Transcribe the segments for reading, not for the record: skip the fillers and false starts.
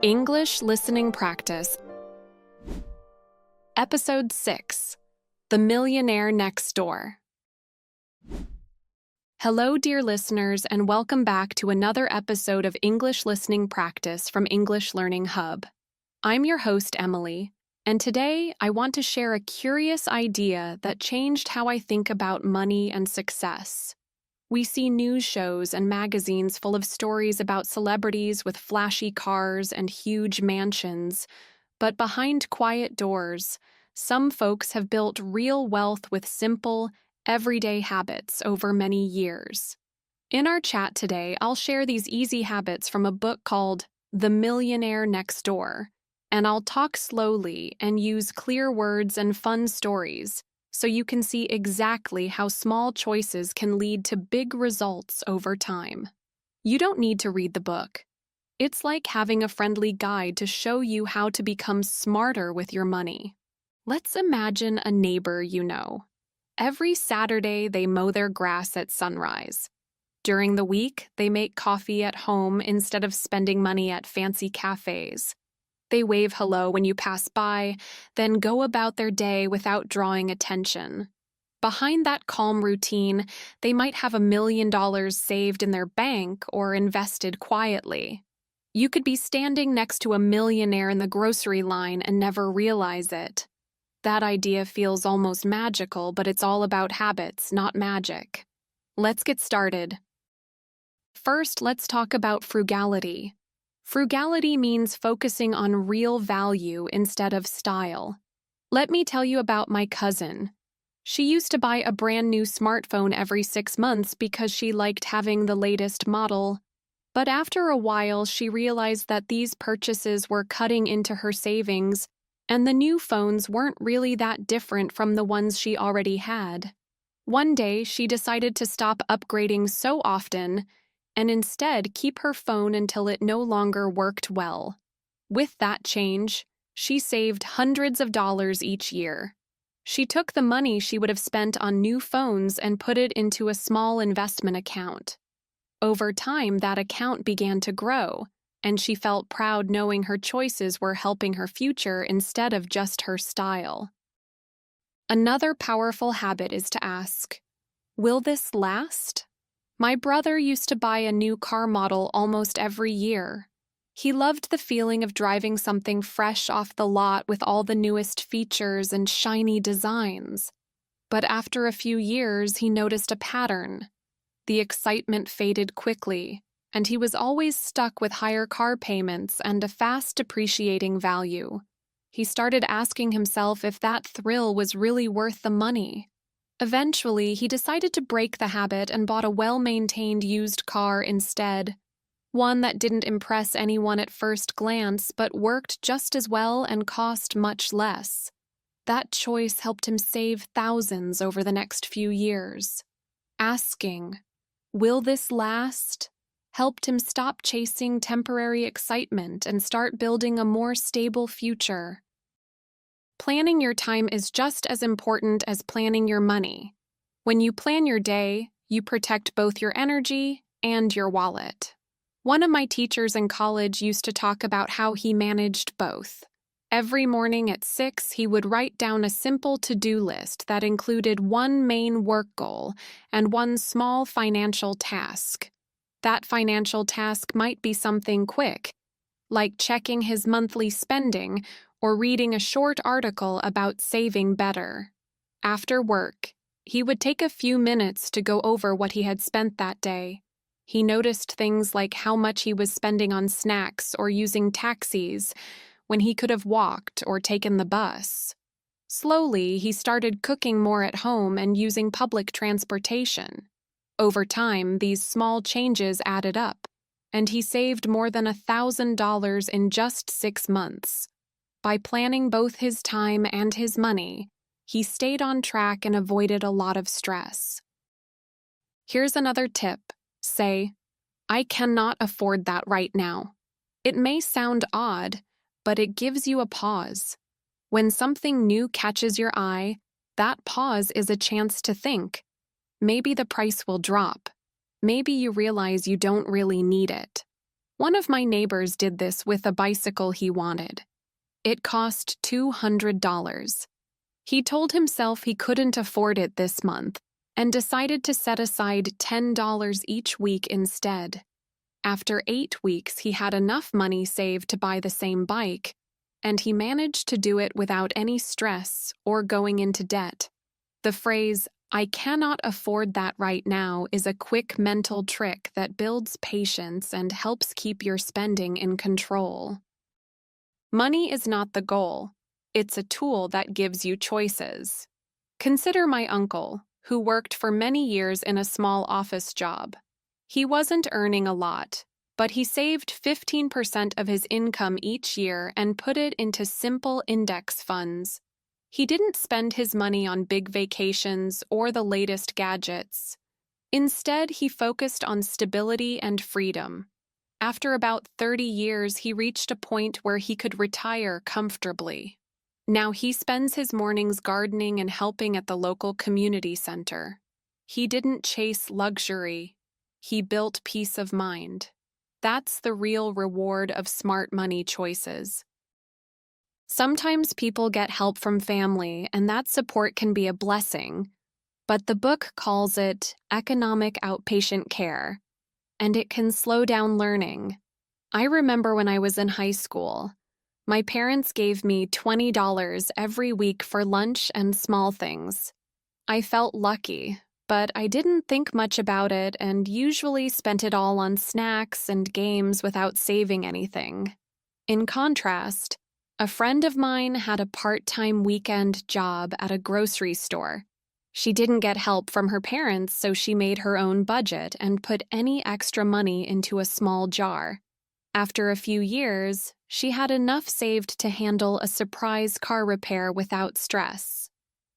English Listening Practice, Episode 6, The Millionaire Next Door. Hello, dear listeners, and welcome back to another episode of English Listening Practice from English Learning Hub. I'm your host, Emily, and today I want to share a curious idea that changed how I think about money and success. We see news shows and magazines full of stories about celebrities with flashy cars and huge mansions, but behind quiet doors, some folks have built real wealth with simple, everyday habits over many years. In our chat today, I'll share these easy habits from a book called The Millionaire Next Door, and I'll talk slowly and use clear words and fun stories so you can see exactly how small choices can lead to big results over time. You don't need to read the book. It's like having a friendly guide to show you how to become smarter with your money. Let's imagine a neighbor you know. Every Saturday, they mow their grass at sunrise. During the week, they make coffee at home instead of spending money at fancy cafes. They wave hello when you pass by, then go about their day without drawing attention. Behind that calm routine, they might have $1 million saved in their bank or invested quietly. You could be standing next to a millionaire in the grocery line and never realize it. That idea feels almost magical, but it's all about habits, not magic. Let's get started. First, let's talk about frugality. Frugality means focusing on real value instead of style. Let me tell you about my cousin. She used to buy a brand new smartphone every 6 months because she liked having the latest model. But after a while, she realized that these purchases were cutting into her savings, and the new phones weren't really that different from the ones she already had. One day, she decided to stop upgrading so often and instead keep her phone until it no longer worked well. With that change, she saved hundreds of dollars each year. She took the money she would have spent on new phones and put it into a small investment account. Over time, that account began to grow, and she felt proud knowing her choices were helping her future instead of just her style. Another powerful habit is to ask, will this last? My brother used to buy a new car model almost every year. He loved the feeling of driving something fresh off the lot with all the newest features and shiny designs. But after a few years, he noticed a pattern. The excitement faded quickly, and he was always stuck with higher car payments and a fast depreciating value. He started asking himself if that thrill was really worth the money. Eventually, he decided to break the habit and bought a well-maintained used car instead. One that didn't impress anyone at first glance, but worked just as well and cost much less. That choice helped him save thousands over the next few years. Asking, will this last? Helped him stop chasing temporary excitement and start building a more stable future. Planning your time is just as important as planning your money. When you plan your day, you protect both your energy and your wallet. One of my teachers in college used to talk about how he managed both. Every morning at 6, he would write down a simple to-do list that included one main work goal and one small financial task. That financial task might be something quick, like checking his monthly spending or reading a short article about saving better. After work, he would take a few minutes to go over what he had spent that day. He noticed things like how much he was spending on snacks or using taxis when he could have walked or taken the bus. Slowly, he started cooking more at home and using public transportation. Over time, these small changes added up, and he saved more than $1,000 in just 6 months. By planning both his time and his money, he stayed on track and avoided a lot of stress. Here's another tip. Say, I cannot afford that right now. It may sound odd, but it gives you a pause. When something new catches your eye, that pause is a chance to think. Maybe the price will drop. Maybe you realize you don't really need it. One of my neighbors did this with a bicycle he wanted. It cost $200. He told himself he couldn't afford it this month and decided to set aside $10 each week instead. After 8 weeks, he had enough money saved to buy the same bike, and he managed to do it without any stress or going into debt. The phrase, "I cannot afford that right now," is a quick mental trick that builds patience and helps keep your spending in control. Money is not the goal. It's a tool that gives you choices. Consider my uncle, who worked for many years in a small office job. He wasn't earning a lot, but he saved 15% of his income each year and put it into simple index funds. He didn't spend his money on big vacations or the latest gadgets. Instead, he focused on stability and freedom. After about 30 years, he reached a point where he could retire comfortably. Now he spends his mornings gardening and helping at the local community center. He didn't chase luxury. He built peace of mind. That's the real reward of smart money choices. Sometimes people get help from family, and that support can be a blessing, but the book calls it economic outpatient care, and it can slow down learning. I remember when I was in high school, my parents gave me $20 every week for lunch and small things. I felt lucky, but I didn't think much about it and usually spent it all on snacks and games without saving anything. In contrast, a friend of mine had a part-time weekend job at a grocery store. She didn't get help from her parents, so she made her own budget and put any extra money into a small jar. After a few years, she had enough saved to handle a surprise car repair without stress.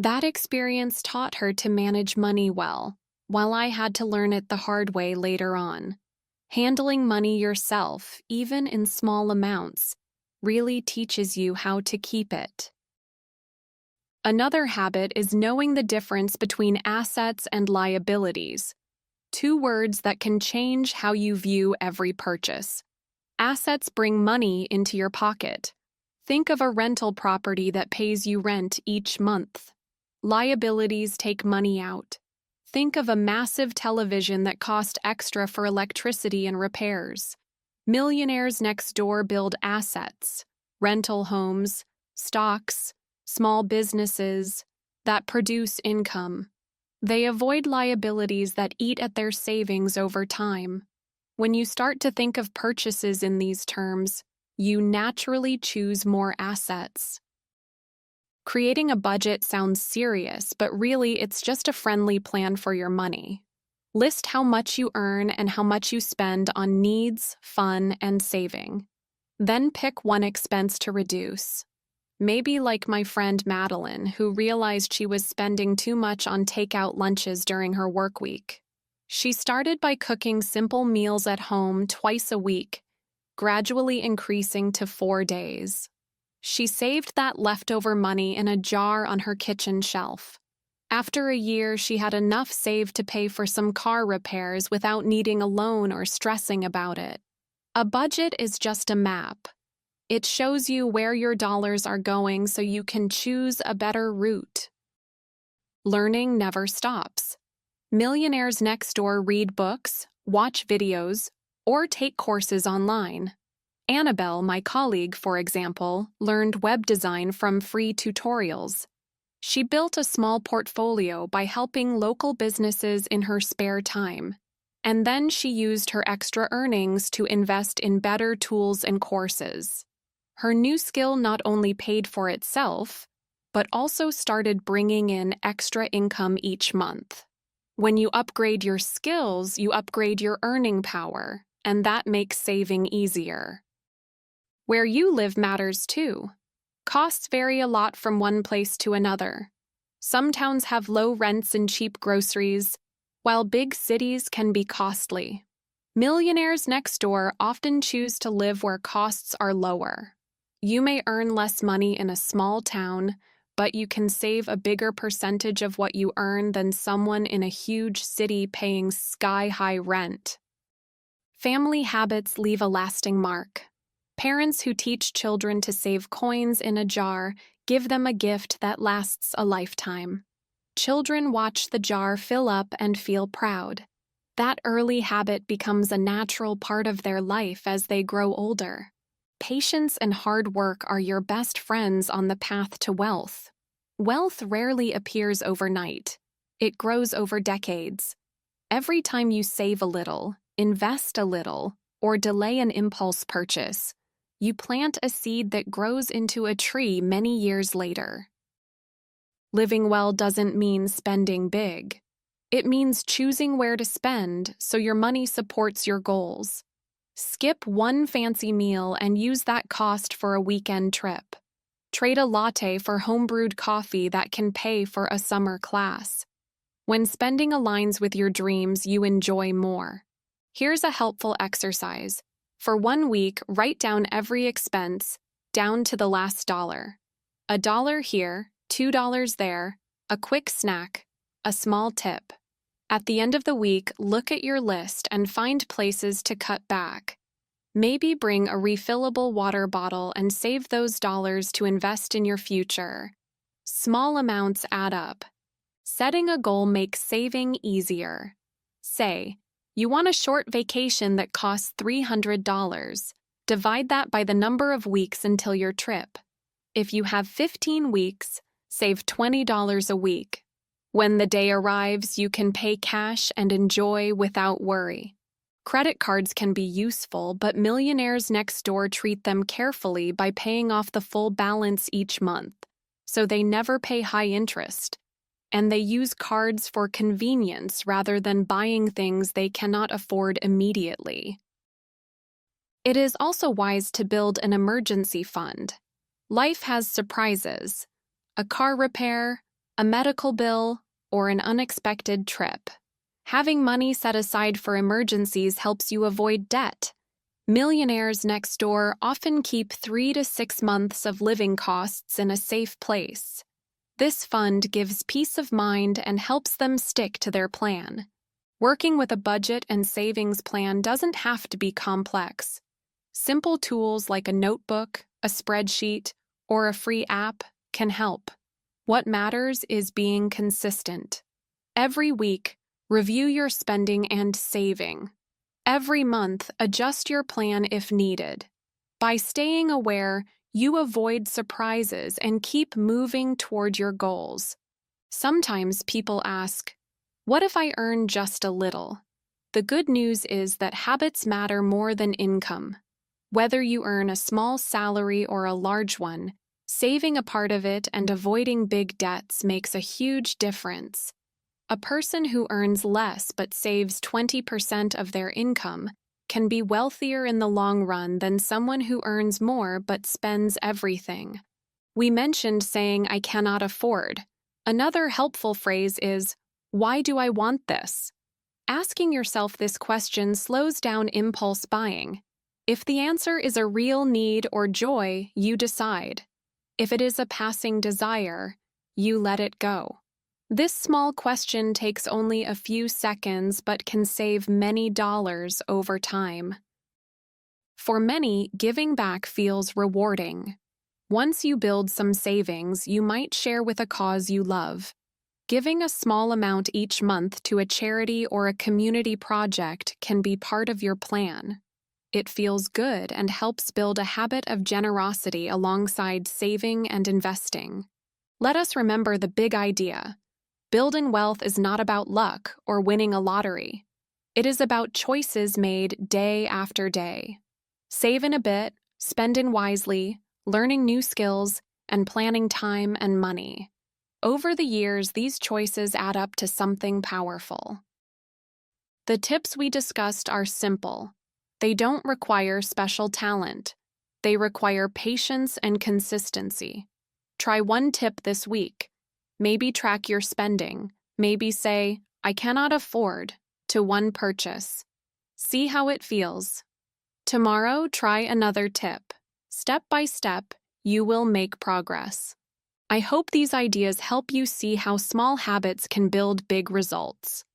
That experience taught her to manage money well, while I had to learn it the hard way later on. Handling money yourself, even in small amounts, really teaches you how to keep it. Another habit is knowing the difference between assets and liabilities, two words that can change how you view every purchase. Assets bring money into your pocket. Think of a rental property that pays you rent each month. Liabilities take money out. Think of a massive television that cost extra for electricity and repairs. Millionaires next door build assets, rental homes, stocks, small businesses that produce income. They avoid liabilities that eat at their savings over time. When you start to think of purchases in these terms, you naturally choose more assets. Creating a budget sounds serious, but really it's just a friendly plan for your money. List how much you earn and how much you spend on needs, fun, and saving. Then pick one expense to reduce. Maybe like my friend Madeline, who realized she was spending too much on takeout lunches during her work week. She started by cooking simple meals at home twice a week, gradually increasing to 4 days. She saved that leftover money in a jar on her kitchen shelf. After a year, she had enough saved to pay for some car repairs without needing a loan or stressing about it. A budget is just a map. It shows you where your dollars are going so you can choose a better route. Learning never stops. Millionaires next door read books, watch videos, or take courses online. Annabelle, my colleague, for example, learned web design from free tutorials. She built a small portfolio by helping local businesses in her spare time, and then she used her extra earnings to invest in better tools and courses. Her new skill not only paid for itself, but also started bringing in extra income each month. When you upgrade your skills, you upgrade your earning power, and that makes saving easier. Where you live matters too. Costs vary a lot from one place to another. Some towns have low rents and cheap groceries, while big cities can be costly. Millionaires next door often choose to live where costs are lower. You may earn less money in a small town, but you can save a bigger percentage of what you earn than someone in a huge city paying sky-high rent. Family habits leave a lasting mark. Parents who teach children to save coins in a jar give them a gift that lasts a lifetime. Children watch the jar fill up and feel proud. That early habit becomes a natural part of their life as they grow older. Patience and hard work are your best friends on the path to wealth. Wealth rarely appears overnight. It grows over decades. Every time you save a little, invest a little, or delay an impulse purchase, you plant a seed that grows into a tree many years later. Living well doesn't mean spending big. It means choosing where to spend so your money supports your goals. Skip one fancy meal and use that cost for a weekend trip. Trade a latte for homebrewed coffee that can pay for a summer class. When spending aligns with your dreams, you enjoy more. Here's a helpful exercise. For 1 week, write down every expense, down to the last dollar. $1 here, $2 there, a quick snack, a small tip. At the end of the week, look at your list and find places to cut back. Maybe bring a refillable water bottle and save those dollars to invest in your future. Small amounts add up. Setting a goal makes saving easier. Say, you want a short vacation that costs $300. Divide that by the number of weeks until your trip. If you have 15 weeks, save $20 a week. When the day arrives, you can pay cash and enjoy without worry. Credit cards can be useful, but millionaires next door treat them carefully by paying off the full balance each month, so they never pay high interest. And they use cards for convenience rather than buying things they cannot afford immediately. It is also wise to build an emergency fund. Life has surprises: a car repair, a medical bill, or an unexpected trip. Having money set aside for emergencies helps you avoid debt. Millionaires next door often keep 3 to 6 months of living costs in a safe place. This fund gives peace of mind and helps them stick to their plan. Working with a budget and savings plan doesn't have to be complex. Simple tools like a notebook, a spreadsheet, or a free app can help. What matters is being consistent. Every week, review your spending and saving. Every month, adjust your plan if needed. By staying aware, you avoid surprises and keep moving toward your goals. Sometimes people ask, what if I earn just a little? The good news is that habits matter more than income. Whether you earn a small salary or a large one, saving a part of it and avoiding big debts makes a huge difference. A person who earns less but saves 20% of their income can be wealthier in the long run than someone who earns more but spends everything. We mentioned saying I cannot afford. Another helpful phrase is, why do I want this? Asking yourself this question slows down impulse buying. If the answer is a real need or joy, you decide. If it is a passing desire, you let it go. This small question takes only a few seconds but can save many dollars over time. For many, giving back feels rewarding. Once you build some savings, you might share with a cause you love. Giving a small amount each month to a charity or a community project can be part of your plan. It feels good and helps build a habit of generosity alongside saving and investing. Let us remember the big idea. Building wealth is not about luck or winning a lottery. It is about choices made day after day. Save in a bit, spend in wisely, learning new skills, and planning time and money. Over the years, these choices add up to something powerful. The tips we discussed are simple. They don't require special talent. They require patience and consistency. Try one tip this week. Maybe track your spending. Maybe say, I cannot afford, to one purchase. See how it feels. Tomorrow, try another tip. Step by step, you will make progress. I hope these ideas help you see how small habits can build big results.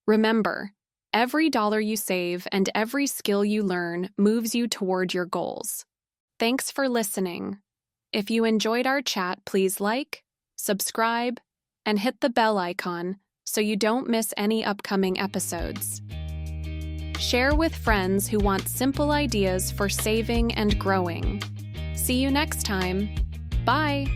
Remember, Every dollar you save and every skill you learn moves you toward your goals. Thanks for listening. If you enjoyed our chat, please like, subscribe, and hit the bell icon so you don't miss any upcoming episodes. Share with friends who want simple ideas for saving and growing. See you next time. Bye!